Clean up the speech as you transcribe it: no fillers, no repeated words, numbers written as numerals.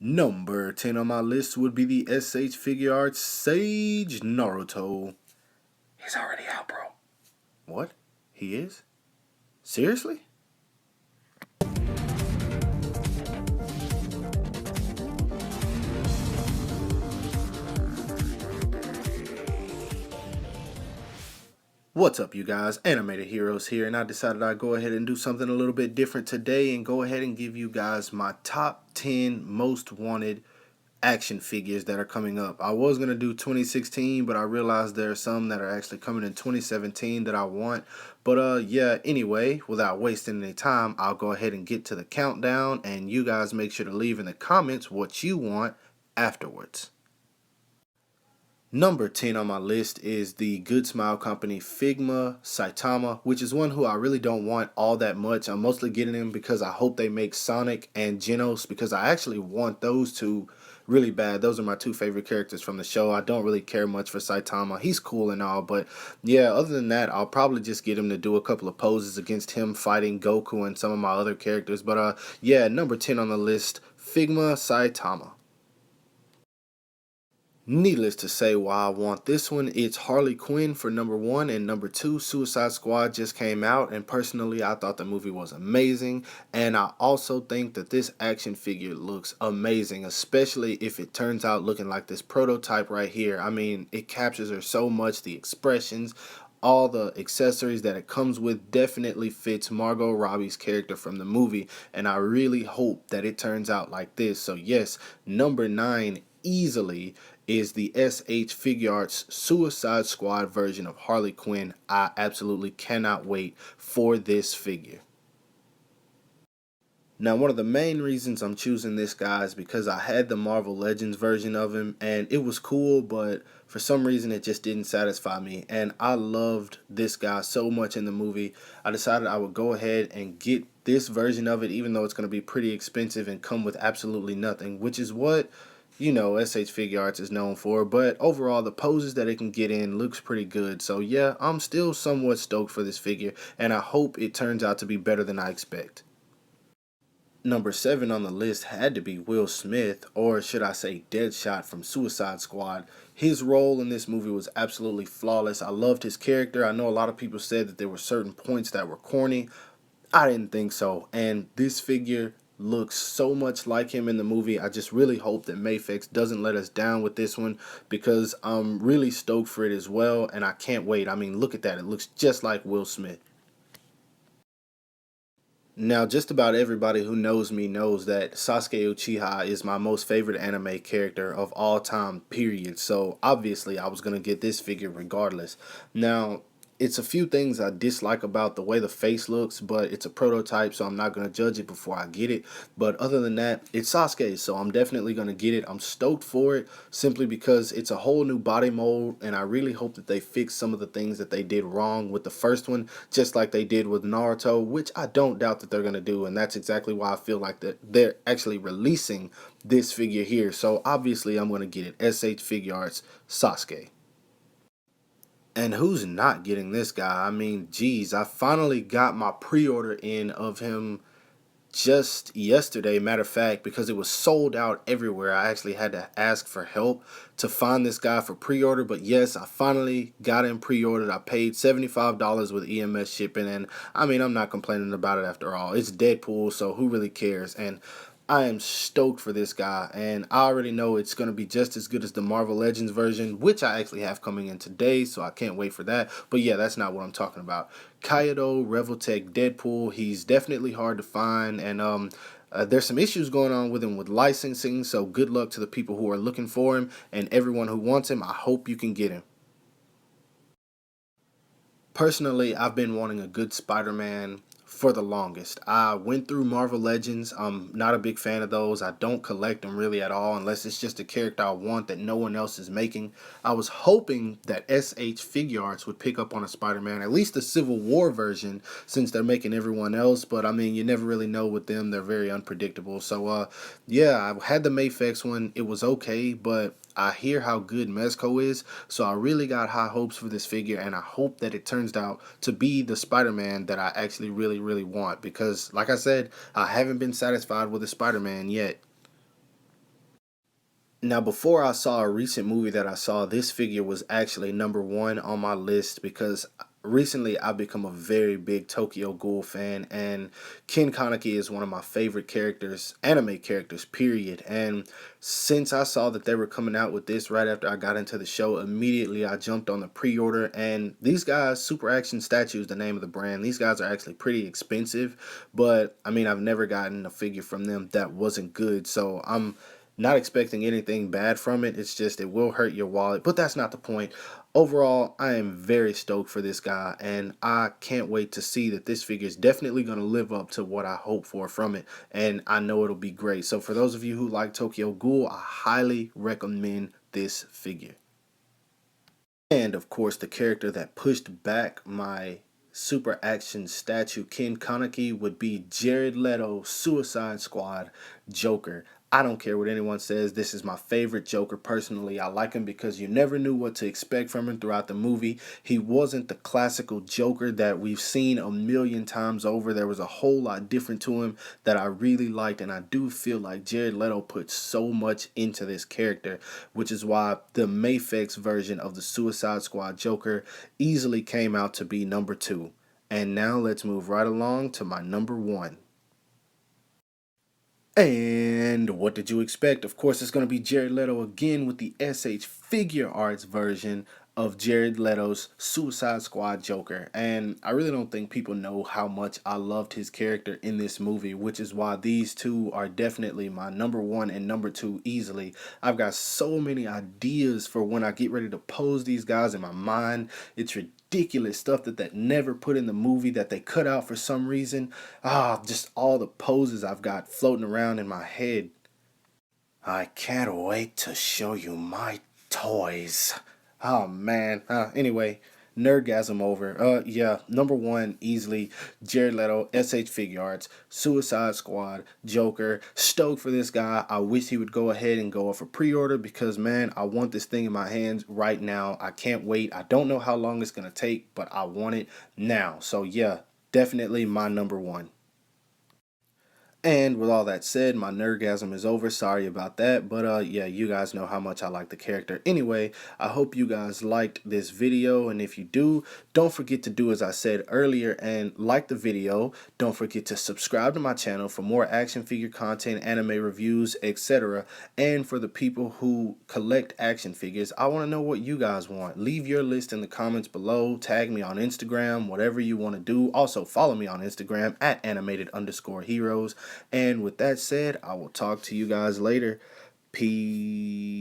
Number 10 on my list would be the SH Figuarts Sage Naruto. He's already out, bro. What? He is? Seriously? What's up, you guys? Animated Heroes here, and I decided I'd go ahead and do something a little bit different today and go ahead and give you guys my top 10 most wanted action figures that are coming up. I was going to do 2016, but I realized there are some that are actually coming in 2017 that I want. But yeah, anyway, without wasting any time, I'll go ahead and get to the countdown, and you guys make sure to leave in the comments what you want afterwards. Number 10 on my list is the Good Smile Company Figma Saitama, which is one who I really don't want all that much. I'm mostly getting him because I hope they make Sonic and Genos, because I actually want those two really bad. Those are my two favorite characters from the show. I don't really care much for Saitama. He's cool and all, but yeah, other than that, I'll probably just get him to do a couple of poses against him fighting Goku and some of my other characters. But yeah, number 10 on the list, Figma Saitama. Needless to say why I want this one, it's Harley Quinn for number 1, and number 2, Suicide Squad just came out, and personally I thought the movie was amazing, and I also think that this action figure looks amazing, especially if it turns out looking like this prototype right here. I mean, it captures her so much, the expressions, all the accessories that it comes with definitely fits Margot Robbie's character from the movie, and I really hope that it turns out like this. So yes, number 9 easily is the SH Figuarts Suicide Squad version of Harley Quinn. I absolutely cannot wait for this figure. Now, one of the main reasons I'm choosing this guy is because I had the Marvel Legends version of him, and it was cool, but for some reason it just didn't satisfy me, and I loved this guy so much in the movie. I decided I would go ahead and get this version of it, even though it's going to be pretty expensive and come with absolutely nothing, which is what, you know, SH Figuarts is known for. But overall, the poses that it can get in looks pretty good. So yeah, I'm still somewhat stoked for this figure, and I hope it turns out to be better than I expect. Number 7 on the list had to be Will Smith, or should I say Deadshot from Suicide Squad. His role in this movie was absolutely flawless. I loved his character. I know a lot of people said that there were certain points that were corny. I didn't think so, and this figure looks so much like him in the movie. I just really hope that Mafex doesn't let us down with this one, because I'm really stoked for it as well, and I can't wait. I mean, look at that. It looks just like Will Smith. Now, just about everybody who knows me knows that Sasuke Uchiha is my most favorite anime character of all time, period. So, obviously, I was going to get this figure regardless. Now, it's a few things I dislike about the way the face looks, but it's a prototype, so I'm not going to judge it before I get it. But other than that, it's Sasuke, so I'm definitely going to get it. I'm stoked for it simply because it's a whole new body mold, and I really hope that they fix some of the things that they did wrong with the first one, just like they did with Naruto, which I don't doubt that they're going to do, and that's exactly why I feel like that they're actually releasing this figure here. So obviously I'm going to get it. SH Figuarts Sasuke. And who's not getting this guy? I mean, geez, I finally got my pre-order in of him just yesterday, matter of fact, because it was sold out everywhere. I actually had to ask for help to find this guy for pre-order, but yes, I finally got him pre-ordered. I paid $75 with EMS shipping, and I mean, I'm not complaining about it after all. It's Deadpool, so who really cares? And I am stoked for this guy, and I already know it's going to be just as good as the Marvel Legends version, which I actually have coming in today, so I can't wait for that. But yeah, that's not what I'm talking about. Kaido Revoltech Deadpool, he's definitely hard to find, and there's some issues going on with him with licensing, so good luck to the people who are looking for him, and everyone who wants him. I hope you can get him. Personally, I've been wanting a good Spider-Man for the longest. I went through Marvel Legends. I'm not a big fan of those. I don't collect them really at all unless it's just a character I want that no one else is making. I was hoping that SH Figuarts would pick up on a Spider-Man, at least the Civil War version, since they're making everyone else. But I mean, you never really know with them. They're very unpredictable. So yeah, I had the Mafex one. It was okay, but I hear how good Mezco is, so I really got high hopes for this figure, and I hope that it turns out to be the Spider-Man that I actually really want, because like I said, I haven't been satisfied with the Spider-Man yet. Now, before I saw a recent movie that I saw, this figure was actually number one on my list because recently I've become a very big Tokyo Ghoul fan, and Ken Kaneki is one of my favorite characters, anime characters, period. And since I saw that they were coming out with this right after I got into the show, immediately I jumped on the pre-order. And these guys, Super Action Statue is the name of the brand. These guys are actually pretty expensive, but I mean, I've never gotten a figure from them that wasn't good, so I'm not expecting anything bad from it. It's just it will hurt your wallet, but that's not the point. Overall, I am very stoked for this guy, and I can't wait to see that this figure is definitely going to live up to what I hope for from it, and I know it'll be great. So for those of you who like Tokyo Ghoul, I highly recommend this figure. And of course, the character that pushed back my super action statue Ken Kaneki would be Jared Leto, Suicide Squad Joker. I don't care what anyone says. This is my favorite Joker personally. I like him because you never knew what to expect from him throughout the movie. He wasn't the classical Joker that we've seen a million times over. There was a whole lot different to him that I really liked, and I do feel like Jared Leto put so much into this character, which is why the Mafex version of the Suicide Squad Joker easily came out to be number two. And now let's move right along to my number one. And what did you expect? Of course, it's going to be Jared Leto again with the Figuarts version of Jared Leto's Suicide Squad Joker. And I really don't think people know how much I loved his character in this movie, which is why these two are definitely my number one and number two easily. I've got so many ideas for when I get ready to pose these guys in my mind. It's ridiculous stuff that never put in the movie that they cut out for some reason. Just all the poses I've got floating around in my head. I can't wait to show you my toys. Oh man. Anyway, nerdgasm over. Yeah, number one easily Jared Leto, Figuarts, Suicide Squad, Joker. Stoked for this guy. I wish he would go ahead and go off a pre-order because man, I want this thing in my hands right now. I can't wait. I don't know how long it's gonna take, but I want it now. So yeah, definitely my number one. And with all that said, my nerdgasm is over. Sorry about that. But yeah, you guys know how much I like the character. Anyway, I hope you guys liked this video. And if you do, don't forget to do as I said earlier and like the video. Don't forget to subscribe to my channel for more action figure content, anime reviews, etc. And for the people who collect action figures, I want to know what you guys want. Leave your list in the comments below. Tag me on Instagram, whatever you want to do. Also, follow me on Instagram at animated_heroes. And with that said, I will talk to you guys later. Peace.